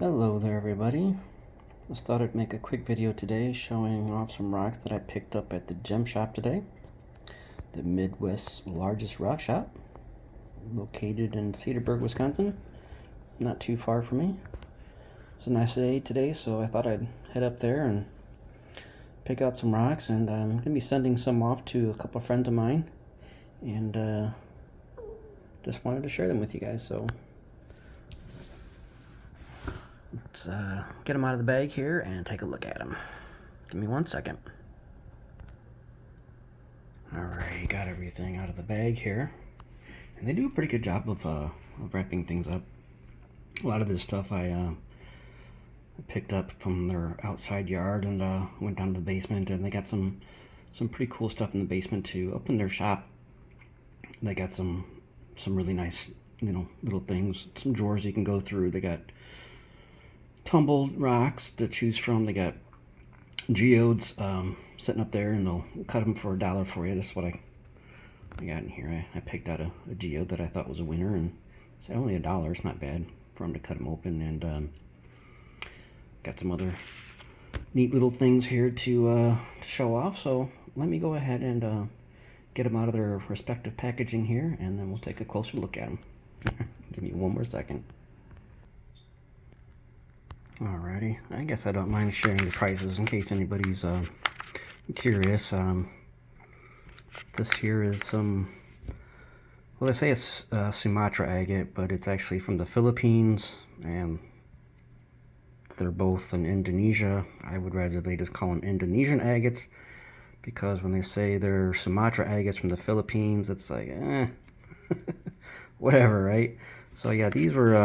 Hello there everybody. Just thought I'd make a quick video today showing off some rocks that I picked up at the gem shop today. The Midwest's largest rock shop, located in Cedarburg, Wisconsin. Not too far from me. It's a nice day today, so I thought I'd head up there and pick out some rocks, and I'm going to be sending some off to a couple of friends of mine, and just wanted to share them with you guys. So let's get them out of the bag here and take a look at them. Give me 1 second. Alright, got everything out of the bag here. And they do a pretty good job of wrapping things up. A lot of this stuff I picked up from their outside yard and went down to the basement, and they got some pretty cool stuff in the basement too. Up in their shop, they got some really nice, little things, some drawers you can go through. They got tumbled rocks to choose from. They got geodes sitting up there, and they'll cut them for $1 for you. This is what I got in here. I picked out a geode that I thought was a winner, and it's only $1. It's not bad for them to cut them open. And got some other neat little things here to show off. So let me go ahead and get them out of their respective packaging here, and then we'll take a closer look at them. Give me 1 more second. Alrighty, I guess I don't mind sharing the prices in case anybody's curious. This here is some, well, they say it's Sumatra agate, but it's actually from the Philippines, and they're both in Indonesia. I would rather they just call them Indonesian agates, because when they say they're Sumatra agates from the Philippines, it's like, whatever, right? So yeah, these were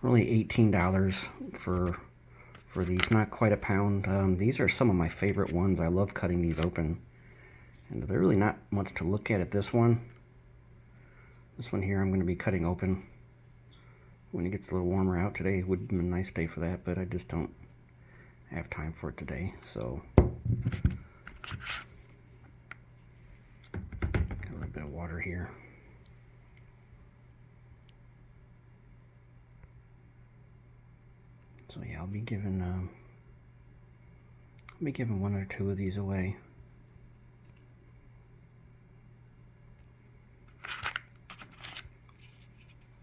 only $18 for these, not quite a pound. These are some of my favorite ones. I love cutting these open, and they're really not much to look at this one here I'm going to be cutting open when it gets a little warmer out. Today would have been a nice day for that, but I just don't have time for it today. So got a little bit of water here. So yeah, I'll be giving 1 or 2 of these away.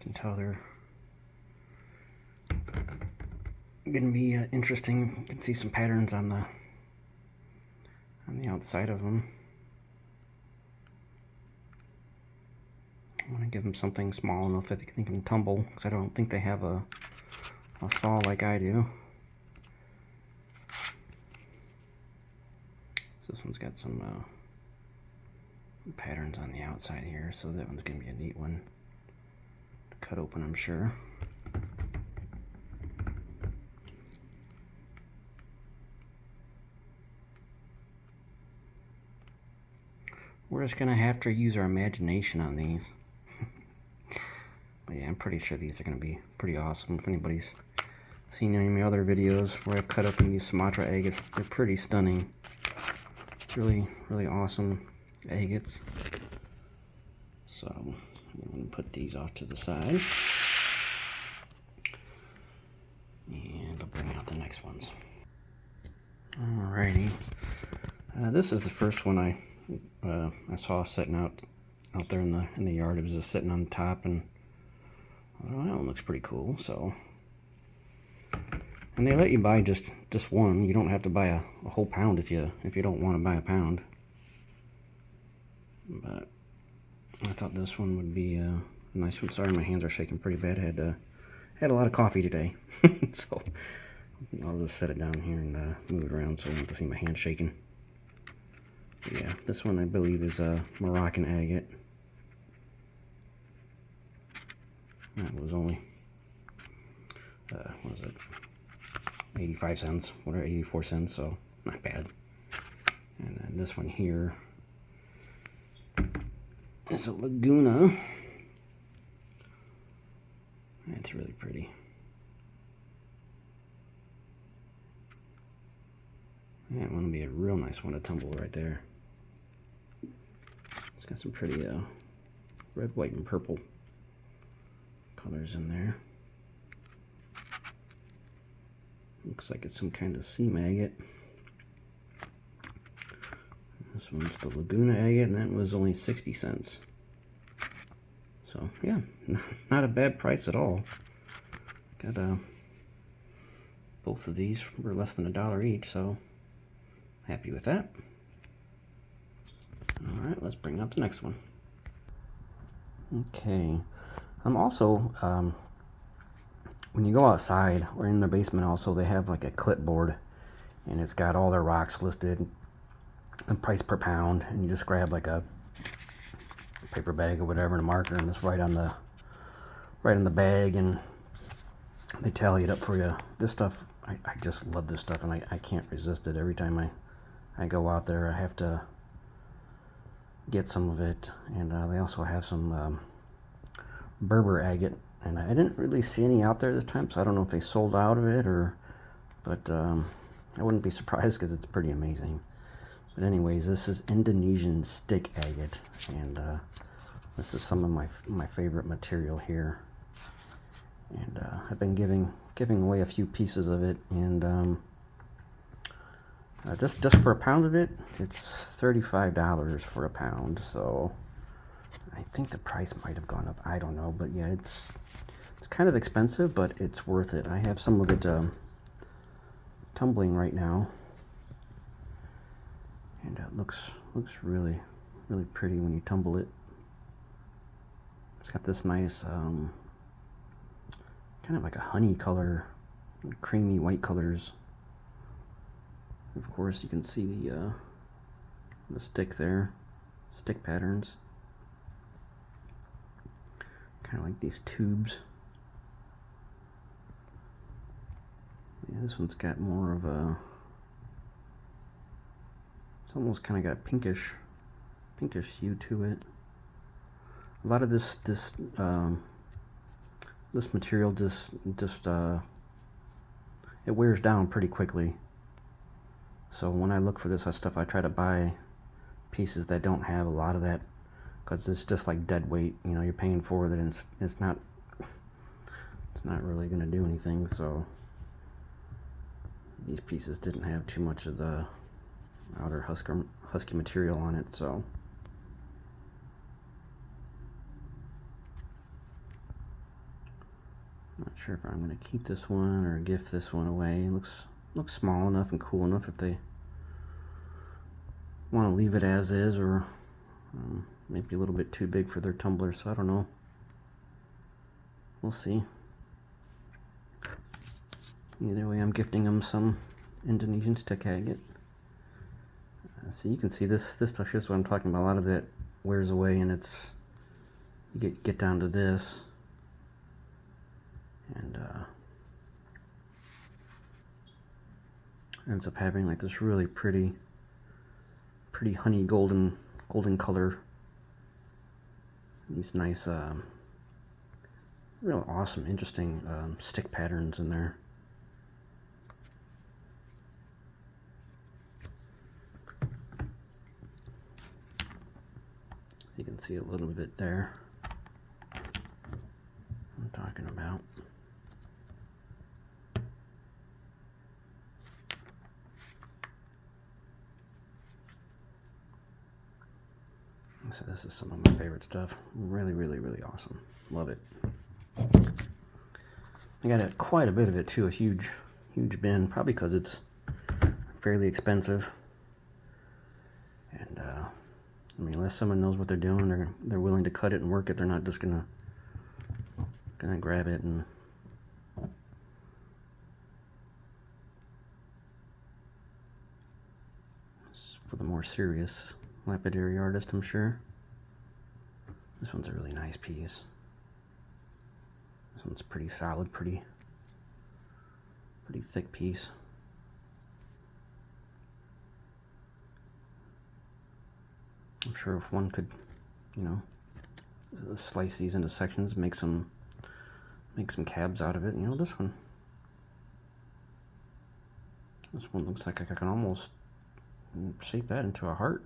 You can tell they're gonna be interesting. You can see some patterns on the outside of them. I want to give them something small enough that they can tumble, because I don't think they have a saw like I do. So this one's got some patterns on the outside here, so that one's going to be a neat one to cut open, I'm sure. We're just going to have to use our imagination on these. But yeah, I'm pretty sure these are going to be pretty awesome. If anybody's seen any of my other videos where I've cut open these Sumatra agates, they're pretty stunning. Really, really awesome agates. So I'm going to put these off to the side, and I'll bring out the next ones. Alrighty, this is the first one I saw sitting out there in the yard. It was just sitting on top, and well, that one looks pretty cool. So, and they let you buy just one. You don't have to buy a whole pound if you don't want to buy a pound. But I thought this one would be a nice one. Sorry, my hands are shaking pretty bad. I had a lot of coffee today, so I'll just set it down here and move it around so you don't have to see my hands shaking. But yeah, this one I believe is a Moroccan agate. That was only what was it? 85 cents, whatever, 84 cents, so not bad. And then this one here is a Laguna. It's really pretty. That one will be a real nice one to tumble right there. It's got some pretty red, white, and purple colors in there. Looks like it's some kind of sea maggot. This one's the Laguna agate, and that was only 60 cents. So yeah, not a bad price at all. Got both of these for less than $1 each, so happy with that. All right, let's bring up the next one. Okay, I'm also when you go outside or in their basement, also they have like a clipboard, and it's got all their rocks listed and price per pound, and you just grab like a paper bag or whatever and a marker and just write on the bag, and they tally it up for you. This stuff, I just love this stuff, and I can't resist it. Every time I go out there, I have to get some of it. And they also have some Berber agate, and I didn't really see any out there this time, so I don't know if they sold out of it but I wouldn't be surprised because it's pretty amazing. But anyways, this is Indonesian stick agate, and this is some of my favorite material here. And I've been giving away a few pieces of it, and just for a pound of it, it's $35 for a pound. So I think the price might have gone up. I don't know, but yeah, it's kind of expensive, but it's worth it. I have some of it tumbling right now. And it looks really pretty when you tumble it. It's got this nice kind of like a honey color, creamy white colors. Of course, you can see the stick there, stick patterns. Kind of like these tubes. Yeah, this one's got more of a. It's almost kind of got pinkish hue to it. A lot of this material just it wears down pretty quickly. So when I look for this stuff, I try to buy pieces that don't have a lot of that, because it's just like dead weight. You know, you're paying for it, and it's not really going to do anything. So these pieces didn't have too much of the outer husky material on it, so not sure if I'm going to keep this one or gift this one away. It looks small enough and cool enough if they want to leave it as is, or maybe a little bit too big for their tumbler, so I don't know. We'll see. Either way, I'm gifting them some Indonesian stick agate. So you can see this stuff here's what I'm talking about. A lot of it wears away, and you get down to this, and ends up having like this really pretty honey golden color. These nice, real awesome, interesting stick patterns in there. You can see a little bit there. I'm talking about. So this is some of my favorite stuff. Really awesome. Love it. I got quite a bit of it too. A huge bin, probably because it's fairly expensive. And I mean, unless someone knows what they're doing, they're willing to cut it and work it. They're not just gonna grab it and for the more serious lapidary artist, I'm sure. This one's a really nice piece. This one's pretty solid, pretty thick piece. I'm sure if one could, you know, slice these into sections, make some cabs out of it. You know, this one looks like I can almost shape that into a heart.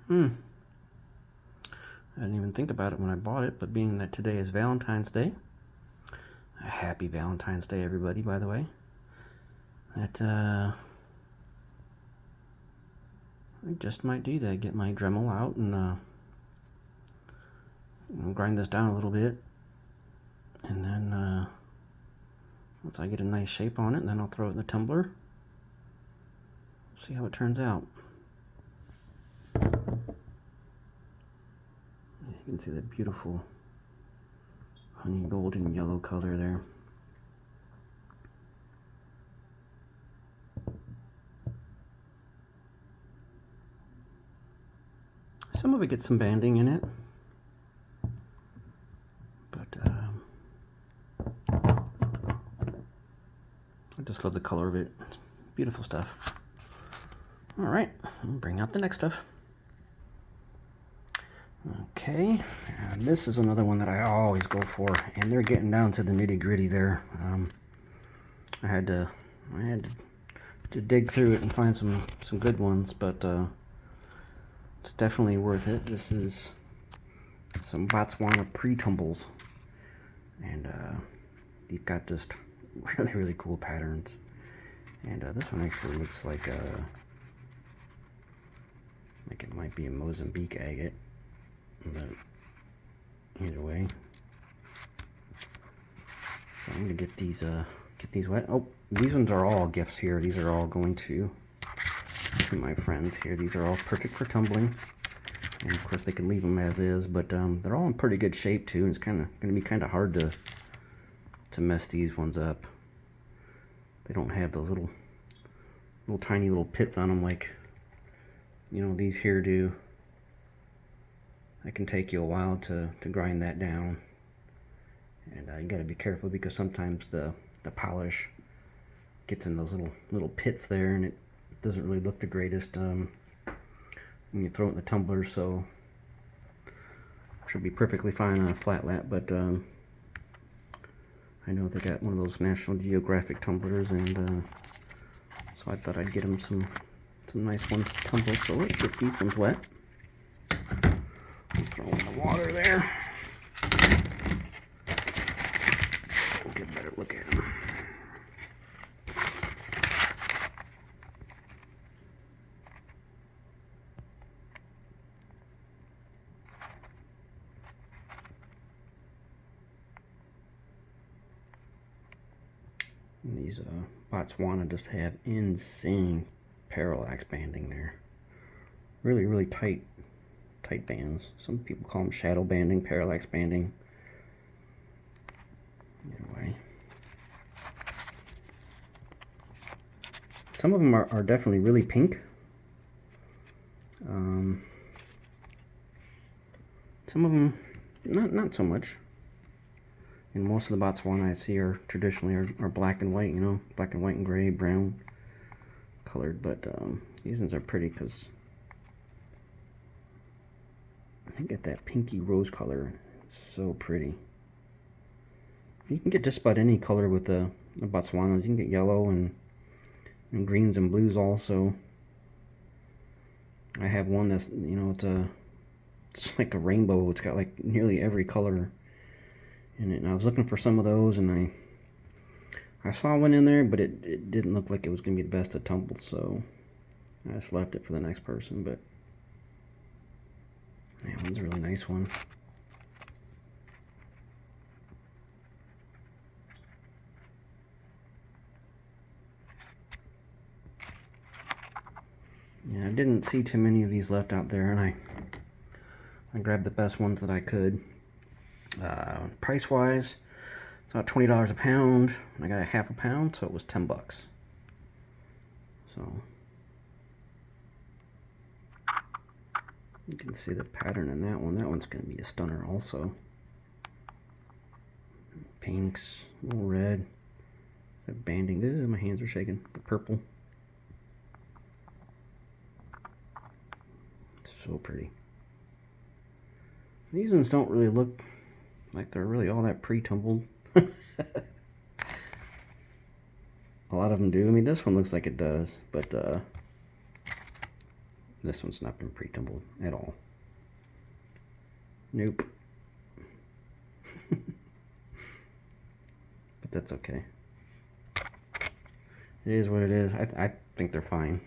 I didn't even think about it when I bought it, but being that today is Valentine's Day, Happy Valentine's Day, everybody, by the way. That, I just might do that. Get my Dremel out and grind this down a little bit. And then, once I get a nice shape on it, then I'll throw it in the tumbler. See how it turns out. You can see that beautiful honey golden yellow color there. Some of it gets some banding in it, but I just love the color of it. It's beautiful stuff. All right, I'll bring out the next stuff. Okay, and this is another one that I always go for, and they're getting down to the nitty-gritty there. I had to dig through it and find some good ones, but it's definitely worth it. This is some Botswana pre-tumbles, and they've got just really cool patterns. And this one actually looks like it might be a Mozambique agate, but either way. So I'm gonna get these wet. Oh, these ones are all gifts here. These are all going to my friends here. These are all perfect for tumbling, and of course they can leave them as is, but they're all in pretty good shape too, and it's gonna be kind of hard to mess these ones up. They don't have those little tiny little pits on them like, you know, these here do. It can take you a while to grind that down, and you got to be careful because sometimes the polish gets in those little pits there, and it doesn't really look the greatest when you throw it in the tumbler. So should be perfectly fine on a flat lap, but I know they got one of those National Geographic tumblers, and so I thought I'd get them some nice ones to tumble. So let's get these ones wet. Throw in the water there. We'll get a better look at them. And these Botswana just have insane parallax banding there. Really tight bands. Some people call them shadow banding, parallax banding. Either way. Some of them are definitely really pink. Some of them not so much. And most of the Botswana I see are traditionally are black and white, you know, black and white and gray, brown colored, but these ones are pretty because I get that pinky rose color. It's so pretty. You can get just about any color with the Botswanas. You can get yellow and greens and blues also. I have one that's, you know, it's like a rainbow. It's got like nearly every color in it. And I was looking for some of those, and I saw one in there, but it didn't look like it was going to be the best to tumble, so I just left it for the next person. But that one's a really nice one. Yeah, I didn't see too many of these left out there, and I grabbed the best ones that I could. Price-wise, it's about $20 a pound. I got a half a pound, so it was $10. So you can see the pattern in that one. That one's going to be a stunner also. Pinks, a little red. That banding. Ooh, my hands are shaking. The purple. So pretty. These ones don't really look like they're really all that pre-tumbled. A lot of them do. I mean, this one looks like it does, but this one's not been pre-tumbled at all. Nope. that's okay. It is what it is. I think they're fine.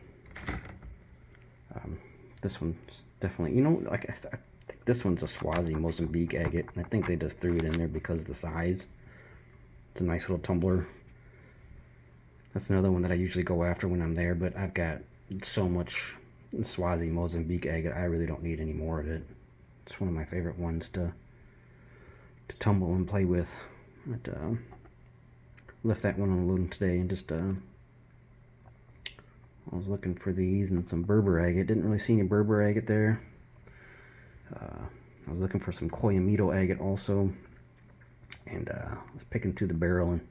This one's definitely, you know, like I think this one's a Swazi Mozambique agate, and I think they just threw it in there because of the size. It's a nice little tumbler. That's another one that I usually go after when I'm there, but I've got so much Swazi Mozambique agate, I really don't need any more of it. It's one of my favorite ones to tumble and play with. But left that one alone today and just I was looking for these and some Berber agate. Didn't really see any Berber agate there. I was looking for some Koyamito agate also, and I was picking through the barrel and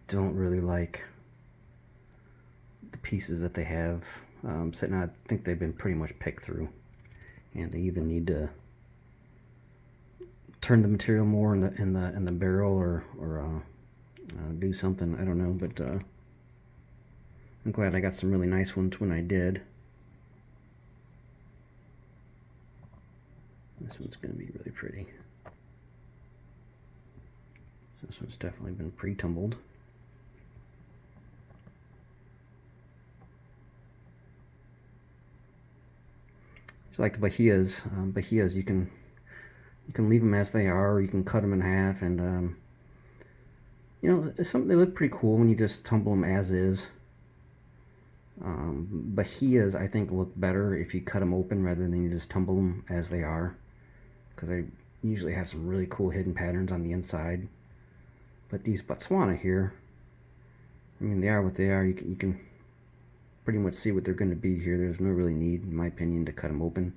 don't really like the pieces that they have sitting out. I think they've been pretty much picked through, and they either need to turn the material more in the barrel or do something. I don't know, but I'm glad I got some really nice ones when I did. This one's going to be really pretty. This one's definitely been pre-tumbled. Just like the Bahias. Bahias, you can leave them as they are, or you can cut them in half, and you know, they look pretty cool when you just tumble them as is. Bahias, I think, look better if you cut them open rather than you just tumble them as they are, because they usually have some really cool hidden patterns on the inside. But these Botswana here, I mean, they are what they are. You can pretty much see what they're going to be here. There's no really need, in my opinion, to cut them open.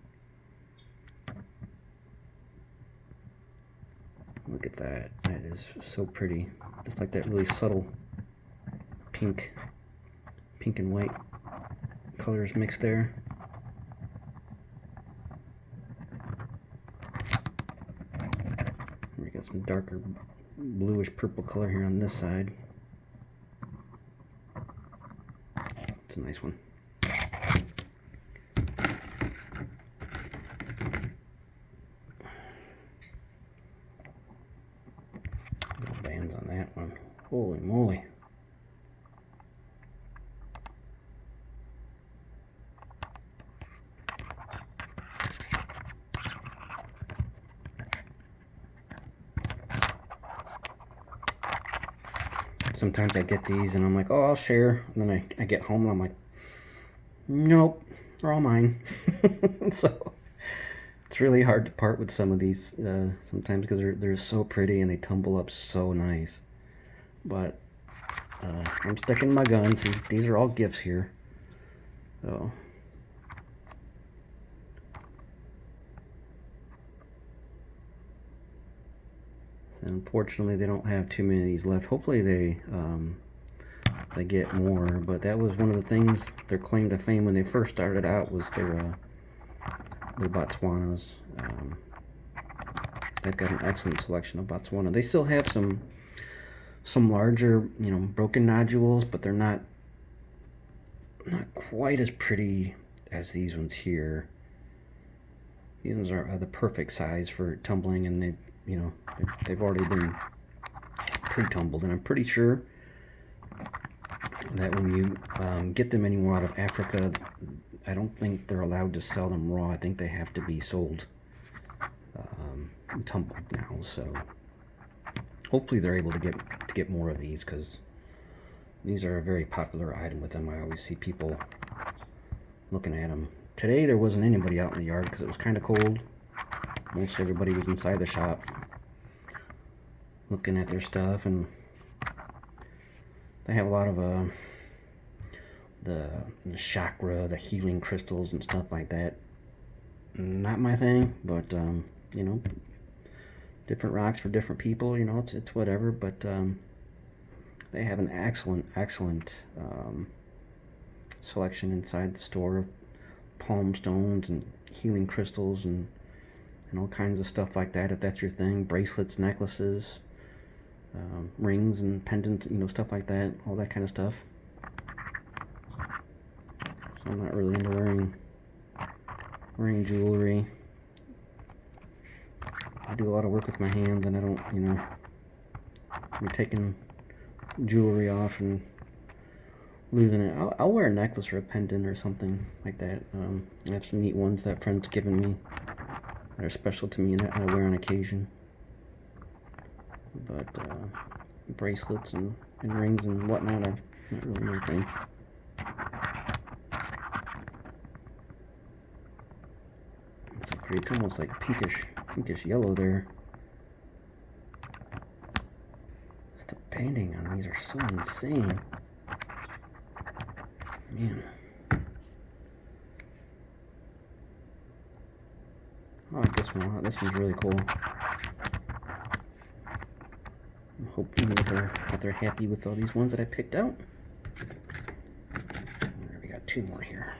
Look at that. That is so pretty. Just like that really subtle pink and white colors mixed there. We got some darker bluish purple color here on this side. It's a nice one. Little bands on that one. Holy moly. Sometimes I get these and I'm like, oh, I'll share. And then I get home and I'm like, nope, they're all mine. So it's really hard to part with some of these sometimes because they're so pretty and they tumble up so nice. But I'm sticking to my guns. These are all gifts here. So unfortunately, they don't have too many of these left. Hopefully, they get more. But that was one of the things, their claim to fame when they first started out was their Botswanas. They've got an excellent selection of Botswana. They still have some larger, you know, broken nodules, but they're not quite as pretty as these ones here. These ones are the perfect size for tumbling, and they've already been pre-tumbled, and I'm pretty sure that when you get them anywhere out of Africa, I don't think they're allowed to sell them raw. I think they have to be sold tumbled now. So hopefully they're able to get more of these, because these are a very popular item with them. I always see people looking at them. Today there wasn't anybody out in the yard because it was kind of cold. Most everybody was inside the shop looking at their stuff, and they have a lot of the chakra, the healing crystals and stuff like that. Not my thing, but you know, different rocks for different people. You know, it's whatever. But they have an excellent selection inside the store of palm stones and healing crystals and all kinds of stuff like that, if that's your thing. Bracelets, necklaces, rings and pendants, you know, stuff like that, all that kind of stuff. So I'm not really into wearing jewelry. I do a lot of work with my hands, and I don't, you know, I'm taking jewelry off and leaving it. I'll wear a necklace or a pendant or something like that. I have some neat ones that friends given me that are special to me and that I wear on occasion. But bracelets and rings and whatnot, not really my thing. It's so pretty. It's almost like pinkish yellow there. Just the banding on these are so insane. Man. I like this one. This one's really cool. I'm hoping that they're happy with all these ones that I picked out. We got two more here.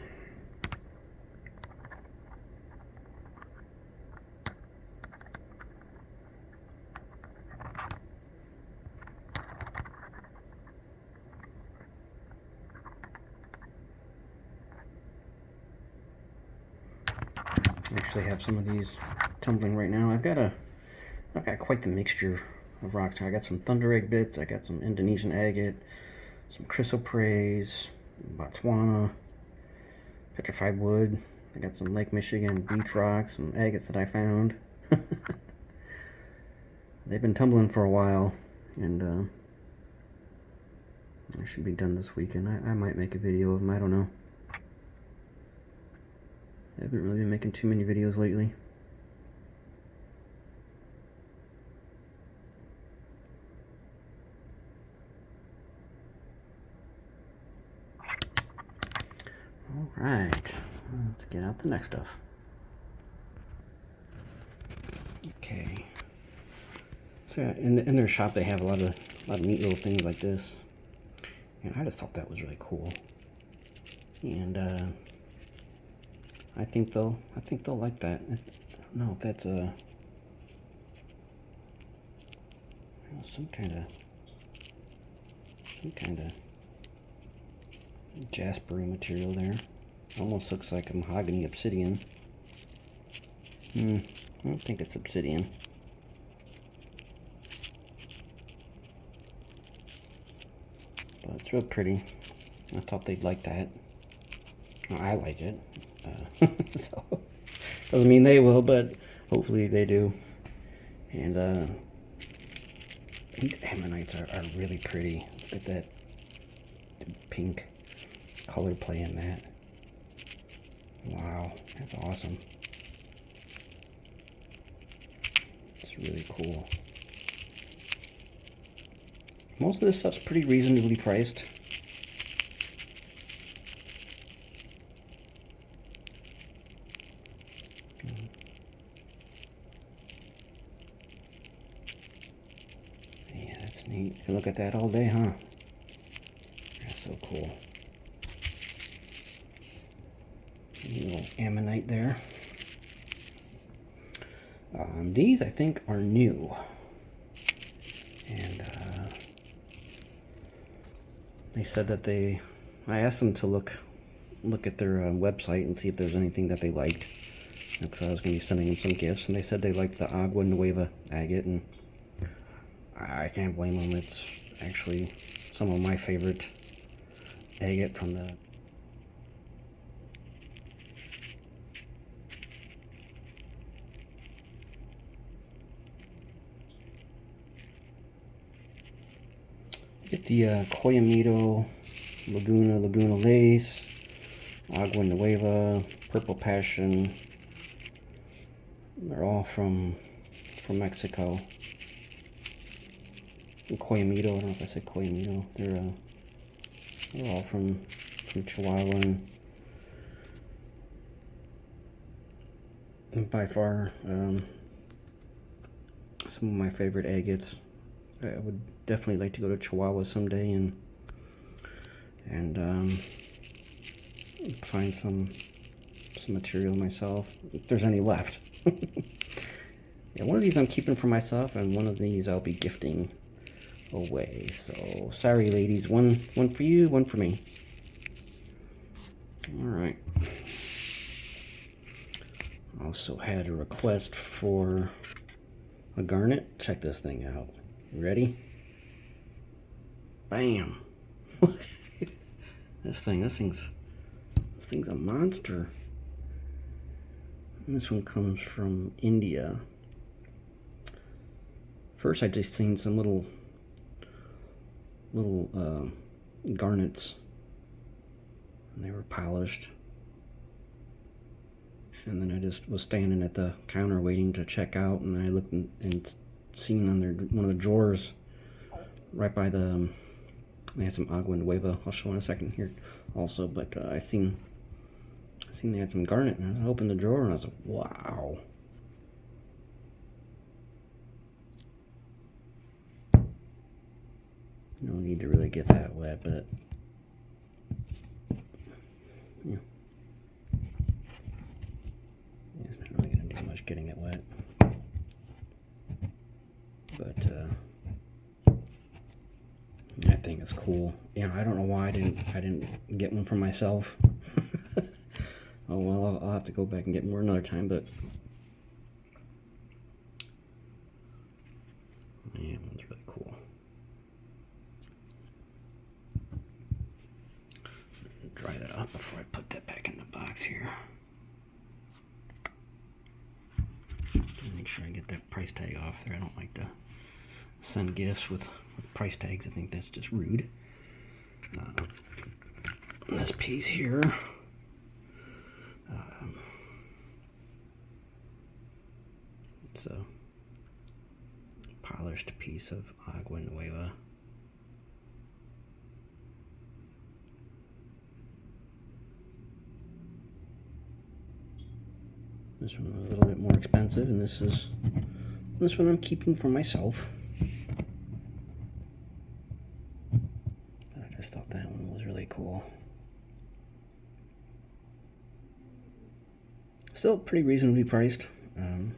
I actually have some of these tumbling right now. I've got quite the mixture of rocks. I got some thunder egg bits, I got some Indonesian agate, some chrysoprase, Botswana, petrified wood. I got some Lake Michigan beach rocks, some agates that I found. They've been tumbling for a while, and I should be done this weekend. I might make a video of them, I don't know. I haven't really been making too many videos lately. Alright, let's get out the next stuff. Okay. So in their shop they have a lot of neat little things like this. And I just thought that was really cool. And I think they'll like that. I don't know if that's some kind of jaspery material there. Almost looks like a mahogany obsidian. I don't think it's obsidian. But it's real pretty. I thought they'd like that. Well, I like it. So doesn't mean they will, but hopefully they do. And these ammonites are really pretty. Look at that pink color play in that. Wow, that's awesome. It's really cool. Most of this stuff's pretty reasonably priced. Yeah, that's neat. You can look at that all day, huh? That's so cool. A little ammonite there. These I think are new. And they said that I asked them to look at their website and see if there's anything that they liked, because I was going to be sending them some gifts, and they said they liked the Agua Nueva agate, and I can't blame them. It's actually some of my favorite agate from the get the Coyamito, Laguna Lace, Agua Nueva, Purple Passion. They're all from Mexico. And Coyamito, I don't know if I said Coyamito. They're all from Chihuahua, and by far some of my favorite agates. I would definitely like to go to Chihuahua someday and find some material myself, if there's any left. Yeah, one of these I'm keeping for myself, and one of these I'll be gifting away. So sorry, ladies, one for you, one for me. All right. Also had a request for a garnet. Check this thing out. You ready? Bam. This thing's a monster. And this one comes from India. First I just seen some little garnets, and they were polished. And then I just was standing at the counter waiting to check out, and I looked and seen under one of the drawers right by the they had some agua nueva. I'll show in a second here also, but I seen they had some garnet, and I opened the drawer and I was like, wow. No need to really get that wet, but yeah. It's not really going to do much getting it wet. But I think it's cool. You know, I don't know why I didn't get one for myself. Oh well, I'll have to go back and get more another time, but yeah, one's really cool. Dry that off before I put that back in the box here. Make sure I get that price tag off there. I don't like to send gifts with price tags. I think that's just rude. This piece here. It's a polished piece of agua nueva. This one was a little bit more expensive, and this one I'm keeping for myself. I just thought that one was really cool. Still pretty reasonably priced. I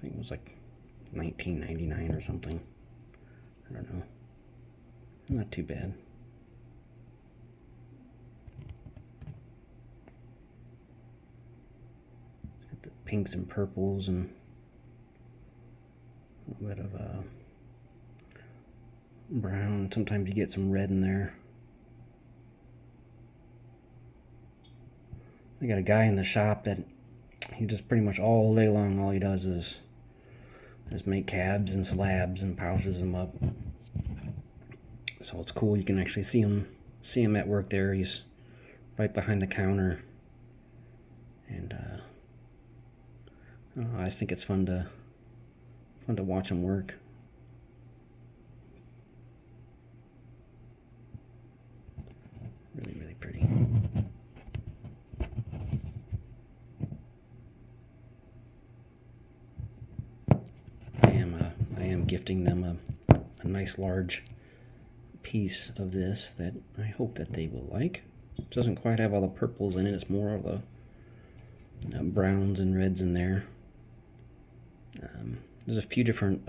think it was like $19.99 or something. I don't know. Not too bad. Got the pinks and purples and a little bit of brown. Sometimes you get some red in there. I got a guy in the shop that he just pretty much all day long, all he does is make cabs and slabs and polishes them up. So it's cool. You can actually see him at work there. He's right behind the counter, and I just think it's fun to watch him work. Really, really pretty. I am gifting them a nice large piece of this that I hope that they will like. It doesn't quite have all the purples in it. It's more of the browns and reds in there. There's a few different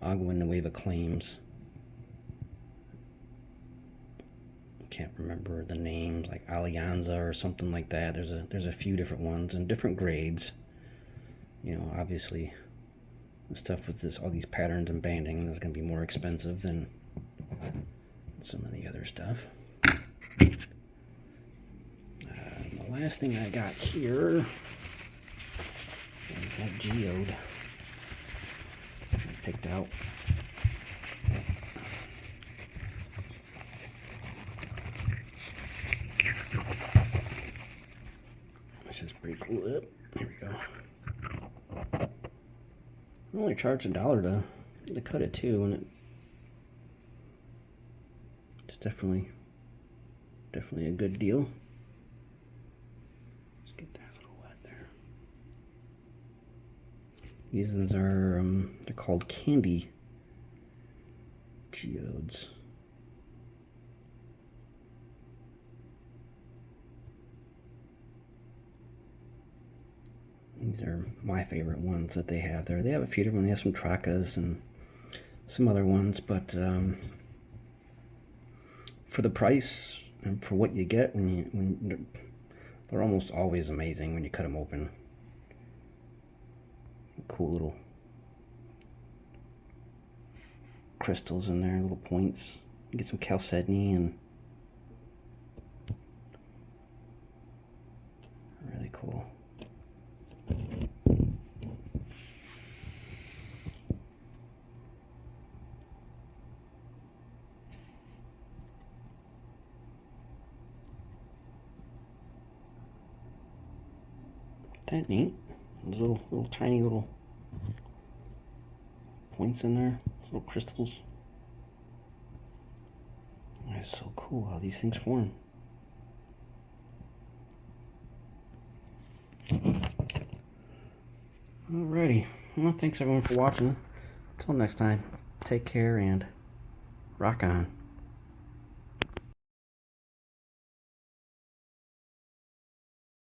agua nueva claims. Can't remember the names, like Alianza or something like that. There's a few different ones and different grades. You know, obviously the stuff with all these patterns and banding is going to be more expensive than some of the other stuff. The last thing I got here is that geode I picked out. This is pretty cool. Here we go. I only charged $1 to cut it too, and it's definitely a good deal. Let's get that a little wet there. These ones are they're called candy geodes. These are my favorite ones that they have there. They have a few different. They have some Tracas and some other ones, but for the price and for what you get when they're almost always amazing when you cut them open. Cool little crystals in there, little points. You get some chalcedony and really cool. That neat. Those little tiny little points in there, little crystals. That's so cool how these things form. Alrighty. Well, thanks everyone for watching. Until next time, take care and rock on.